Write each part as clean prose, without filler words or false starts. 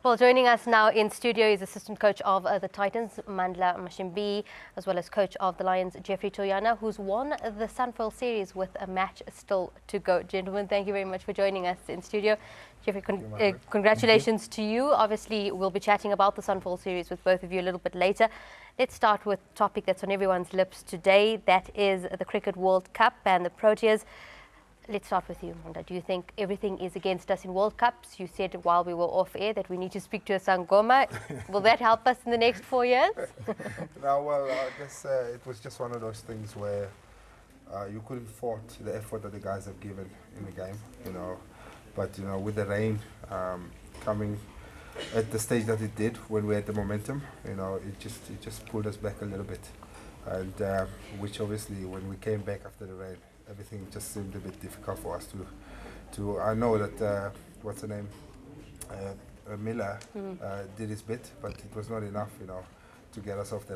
Well, joining us now in studio is assistant coach of the Titans, Mandla Mashimyi, as well as coach of the Lions, Geoffery Toyana, who's won the Sunfoil series with a match still to go. Gentlemen, thank you very much for joining us in studio. Geoffery, congratulations to you. Obviously, we'll be chatting about the Sunfoil series with both of you a little bit later. Let's start with a topic that's on everyone's lips today. That is the Cricket World Cup and the Proteas. Let's start with you, Mandla. Do you think everything is against us in World Cups? You said while we were off air that we need to speak to a Sangoma. Will that help us in the next 4 years? No, well, I guess it was just one of those things where you couldn't fault the effort that the guys have given in the game, you know. But, you know, with the rain coming at the stage that it did when we had the momentum, you know, it just pulled us back a little bit. And which obviously, when we came back after the rain, everything just seemed a bit difficult for us to I know that, what's her name, Miller did his bit, but it was not enough, you know, to get us off the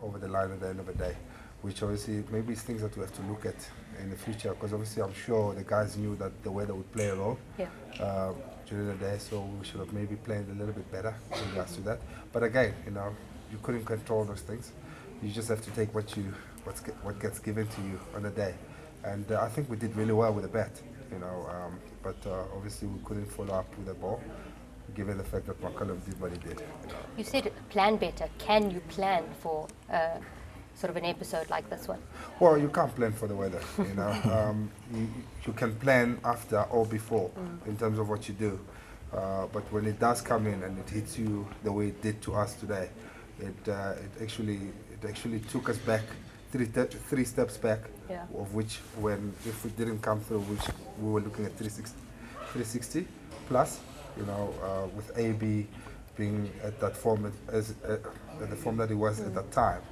over the line at the end of the day, which obviously maybe it's things that we have to look at in the future, because obviously I'm sure the guys knew that the weather would play a role during the day, so we should have maybe played a little bit better in regards to that. But again, you know, you couldn't control those things. You just have to take what gets given to you on the day. And I think we did really well with the bat, you know, but obviously we couldn't follow up with the ball, given the fact that McCullum did what he did. You know. You said plan better. Can you plan for sort of an episode like this one? Well, you can't plan for the weather, you know. You can plan after or before in terms of what you do. But when it does come in and it hits you the way it did to us today, it actually took us back three steps back, of which if we didn't come through, which we were looking at 360 plus, you know, with AB being at that form the form that he was at that time,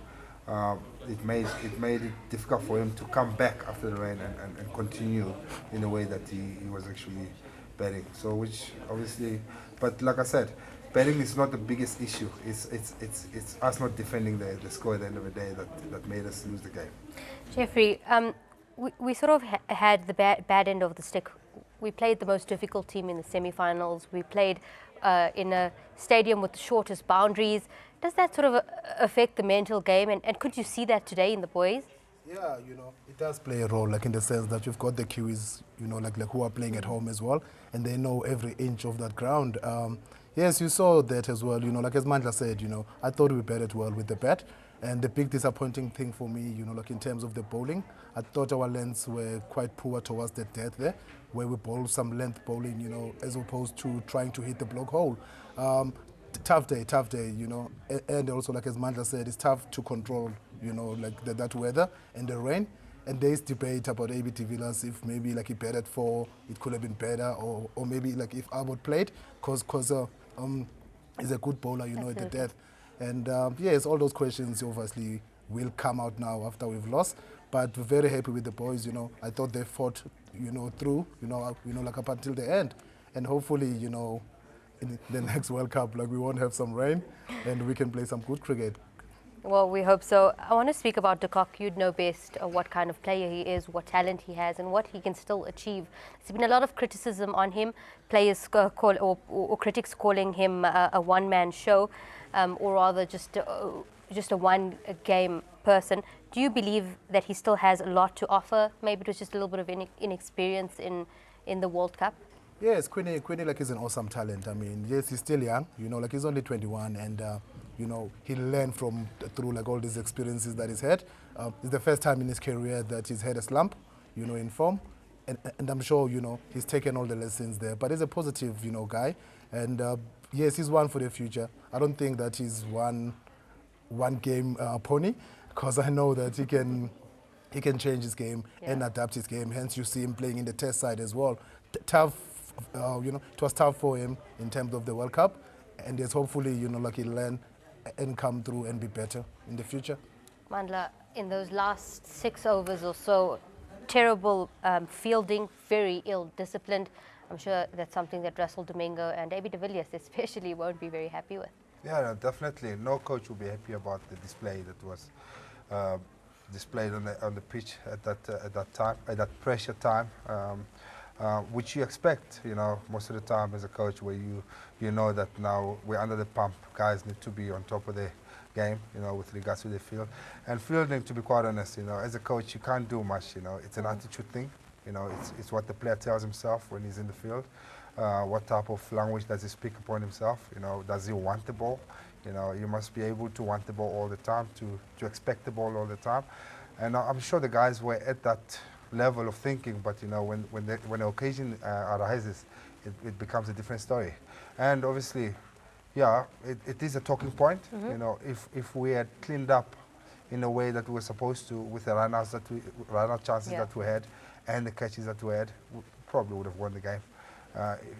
it made it difficult for him to come back after the rain and continue in a way that he was actually batting. So which obviously, but like I said, batting is not the biggest issue. It's us not defending the score at the end of the day that made us lose the game. Geoffery, we sort of had the bad end of the stick. We played the most difficult team in the semi-finals. We played in a stadium with the shortest boundaries. Does that sort of affect the mental game? And could you see that today in the boys? Yeah, you know, it does play a role, like in the sense that you've got the Kiwis, you know, like who are playing at home as well, and they know every inch of that ground. Yes, you saw that as well, you know, like as Mandla said, you know, I thought we batted well with the bat. And the big disappointing thing for me, you know, like in terms of the bowling, I thought our lengths were quite poor towards the death there, where we bowled some length bowling, you know, as opposed to trying to hit the block hole. Tough day, you know, and also, like as Mandla said, it's tough to control, you know, like that weather and the rain. And there's debate about AB de Villiers, if maybe like he batted 4, it could have been better, or maybe like if Abbott played, because he's a good bowler, you know, at the death. And yes, all those questions obviously will come out now after we've lost. But we're very happy with the boys, you know. I thought they fought, you know, through, you know, like up until the end. And hopefully, you know, in the next World Cup, like we won't have some rain and we can play some good cricket. Well, we hope so. I want to speak about De Kock. You'd know best what kind of player he is, what talent he has, and what he can still achieve. There's been a lot of criticism on him, players or critics calling him a one-man show, or rather just a one-game person. Do you believe that he still has a lot to offer? Maybe it was just a little bit of inexperience in the World Cup? Yes, Quinny like is an awesome talent. I mean, yes, he's still young, you know, like he's only 21, and you know, he learned through like all these experiences that he's had. It's the first time in his career that he's had a slump, you know, in form, and I'm sure, you know, he's taken all the lessons there. But he's a positive, you know, guy, and yes, he's one for the future. I don't think that he's one game pony, because I know that he can change his game and adapt his game. Hence, you see him playing in the Test side as well. Tough, you know, it was tough for him in terms of the World Cup, and yes, hopefully, you know, like he'll learn and come through and be better in the future. Mandla, in those last 6 overs or so, terrible fielding, very ill-disciplined. I'm sure that's something that Russell Domingo and AB de Villiers especially won't be very happy with. Yeah, no, definitely. No coach will be happy about the display that was displayed on the pitch at that time, at that pressure time. which you expect, most of the time as a coach, where you know that now we're under the pump. Guys need to be on top of their game, with regards to the field. And fielding, to be quite honest, as a coach, you can't do much, It's an attitude thing, it's what the player tells himself when he's in the field. What type of language does he speak upon himself? Does he want the ball? You must be able to want the ball all the time, to expect the ball all the time. And I'm sure the guys were at that level of thinking, but when the occasion arises, it becomes a different story. And obviously, yeah, it is a talking point. If we had cleaned up in a way that we were supposed to, with the run-out chances that we had, and the catches that we had, we probably would have won the game.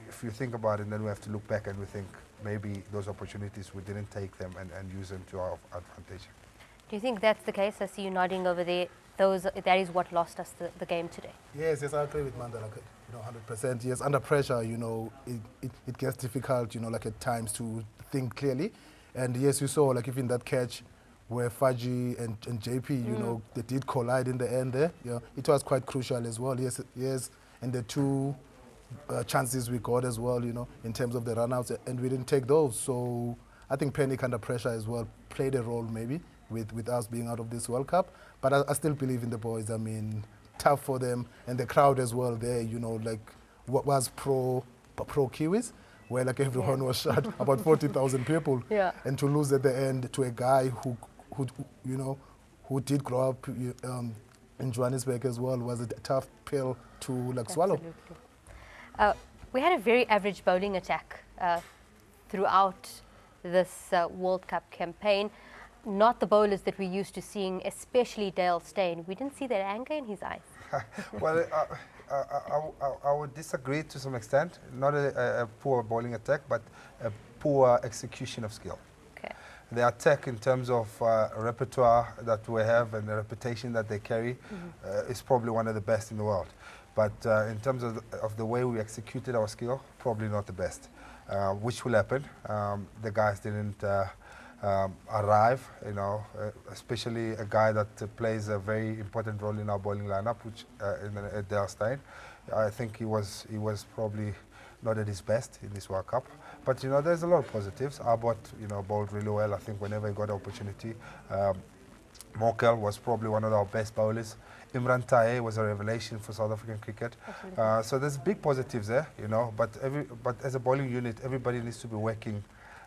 If you think about it, then we have to look back and we think maybe those opportunities, we didn't take them and use them to our advantage. Do you think that's the case? I see you nodding over there. That is what lost us the game today. Yes, I agree with Mandla, 100%. Yes, under pressure, it gets difficult, at times to think clearly. And yes, you saw, even that catch where Faji and JP, they did collide in the end there. It was quite crucial as well. Yes, and the two chances we got as well, in terms of the run-outs, and we didn't take those. So I think panic under pressure as well played a role maybe with us being out of this World Cup. But I still believe in the boys. I mean, tough for them, and the crowd as well there, what was pro-Kiwis, where everyone was shut, about 40,000 people. Yeah. And to lose at the end to a guy who did grow up in Johannesburg as well was a tough pill to swallow. Absolutely. We had a very average bowling attack throughout this World Cup campaign. Not the bowlers that we're used to seeing, especially Dale Steyn. We didn't see that anger in his eyes. Well, I would disagree to some extent. Not a poor bowling attack, but a poor execution of skill. Okay. The attack in terms of repertoire that we have and the reputation that they carry is probably one of the best in the world. But in terms of the way we executed our skill, probably not the best, which will happen. The guys didn't arrive, especially a guy that plays a very important role in our bowling lineup, which in Dale Steyn. I think he was probably not at his best in this World Cup. But there's a lot of positives. Abbott, bowled really well. I think whenever he got an opportunity, Mokel was probably one of our best bowlers. Imran Taye was a revelation for South African cricket. So there's big positives there, But as a bowling unit, everybody needs to be working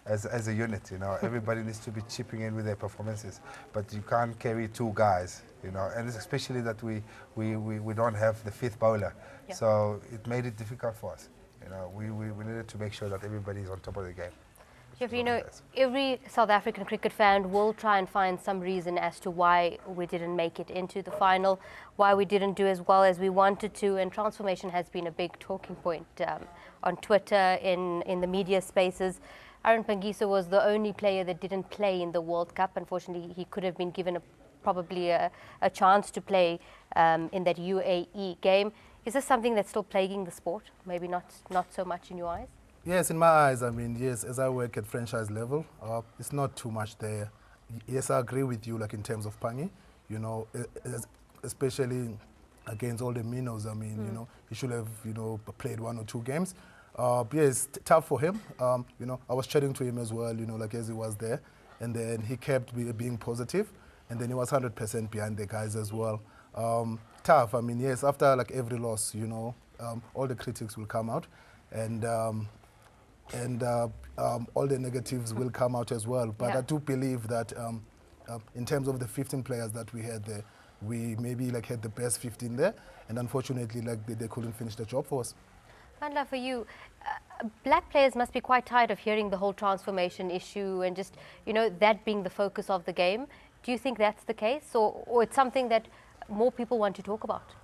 as a unit, Everybody needs to be chipping in with their performances. But you can't carry two guys, And it's especially that we don't have the fifth bowler. Yeah. So it made it difficult for us. We needed to make sure that everybody is on top of the game. Geoffrey, every South African cricket fan will try and find some reason as to why we didn't make it into the final, why we didn't do as well as we wanted to, and transformation has been a big talking point on Twitter, in the media spaces. Aaron Pangiso was the only player that didn't play in the World Cup. Unfortunately, he could have been given probably a chance to play in that UAE game. Is this something that's still plaguing the sport? Maybe not so much in your eyes? Yes, in my eyes, yes, as I work at franchise level, it's not too much there. Yes, I agree with you, in terms of Pangi, especially against all the minnows. He should have, played 1 or 2 games. Yes, tough for him. I was chatting to him as well, as he was there. And then he kept being positive. And then he was 100% behind the guys as well. Tough. Yes, after every loss, all the critics will come out. And all the negatives will come out as well. But I do believe that in terms of the 15 players that we had there, we maybe had the best 15 there. And unfortunately, they couldn't finish the job for us. Mandla, for you, black players must be quite tired of hearing the whole transformation issue and just, that being the focus of the game. Do you think that's the case, or it's something that more people want to talk about?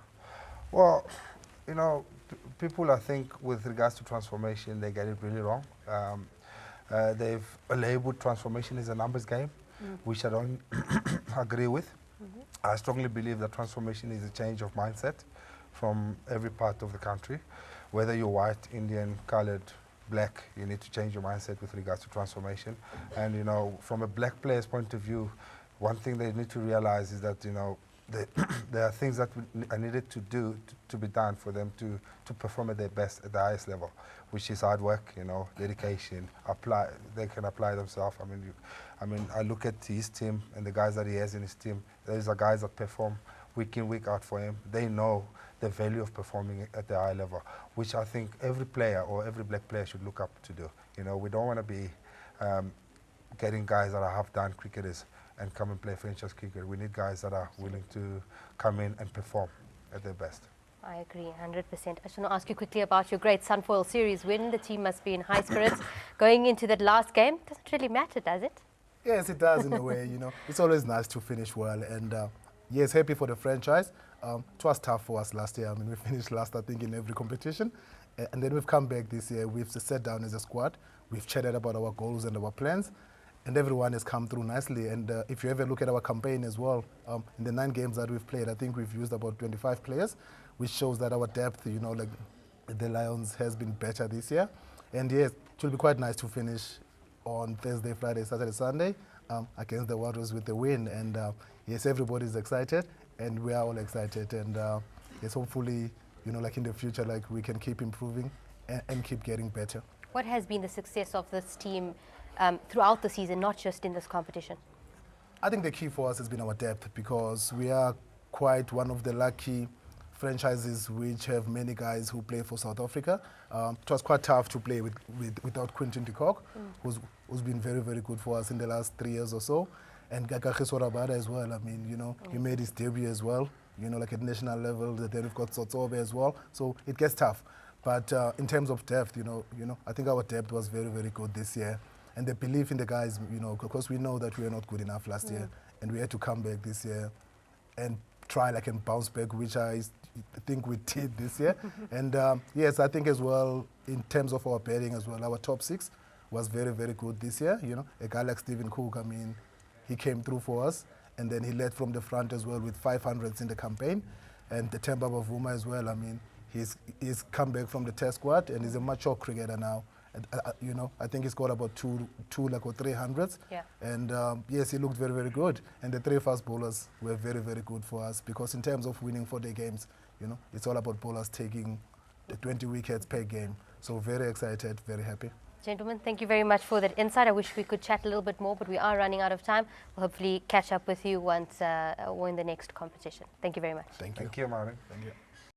Well, people, I think, with regards to transformation, they get it really wrong. They've labeled transformation as a numbers game, which I don't agree with. I strongly believe that transformation is a change of mindset from every part of the country. Whether you're white, Indian, colored, black, you need to change your mindset with regards to transformation. And, from a black player's point of view, one thing they need to realize is that, there are things that are needed to do to be done for them to perform at their best at the highest level, which is hard work, you know, dedication. They can apply themselves. I mean, I look at his team and the guys that he has in his team. Those are guys that perform week in, week out for him. They know the value of performing at the high level, which I think every player or every black player should look up to do. You know, we don't want to be getting guys that are half-done cricketers and come and play franchise cricket. We need guys that are willing to come in and perform at their best. I agree, 100%. I just want to ask you quickly about your great Sunfoil series win. The team must be in high spirits. Going into that last game, doesn't really matter, does it? Yes, it does in a way, you know. It's always nice to finish well. And yes, happy for the franchise. It was tough for us last year. I mean, we finished last, I think, in every competition. And then we've come back this year. We've sat down as a squad. We've chatted about our goals and our plans. And everyone has come through nicely. And if you ever look at our campaign as well, in the 9 games that we've played, I think we've used about 25 players, which shows that our depth, you know, like the Lions has been better this year. And yes, it will be quite nice to finish on Thursday, Friday, Saturday, Sunday against the Warriors with the win. And yes, everybody's excited, and we are all excited. And yes, hopefully, you know, like in the future, like we can keep improving and keep getting better. What has been the success of this team throughout the season, not just in this competition? I think the key for us has been our depth, because we are quite one of the lucky franchises which have many guys who play for South Africa. It was quite tough to play without Quinton de Kock, who's been very, very good for us in the last 3 years or so. And Gagagiswa Rabada as well. I mean, you know, he made his debut as well, you know, like at national level. Then we've got Sotsobe as well. So it gets tough. But in terms of depth, you know, I think our depth was very, very good this year. And the belief in the guys, you know, because we know that we were not good enough last year, and we had to come back this year and try like and bounce back, which I think we did this year. And yes, I think as well, in terms of our batting as well, our top 6 was very, very good this year. You know, a guy like Stephen Cook, I mean, he came through for us, and then he led from the front as well with 500s in the campaign. And the Themba Bavuma as well, I mean, he's come back from the test squad, and he's a mature cricketer now. And, you know, I think he scored about two like or 300s. Yeah. And yes, he looked very, very good. And the 3 fast bowlers were very, very good for us, because in terms of winning 4-day games, you know, it's all about bowlers taking the 20 wickets per game. So very excited, very happy. Gentlemen, thank you very much for that insight. I wish we could chat a little bit more, but we are running out of time. We'll hopefully catch up with you once we're in the next competition. Thank you very much. Thank you. Thank you, Maureen. Thank you.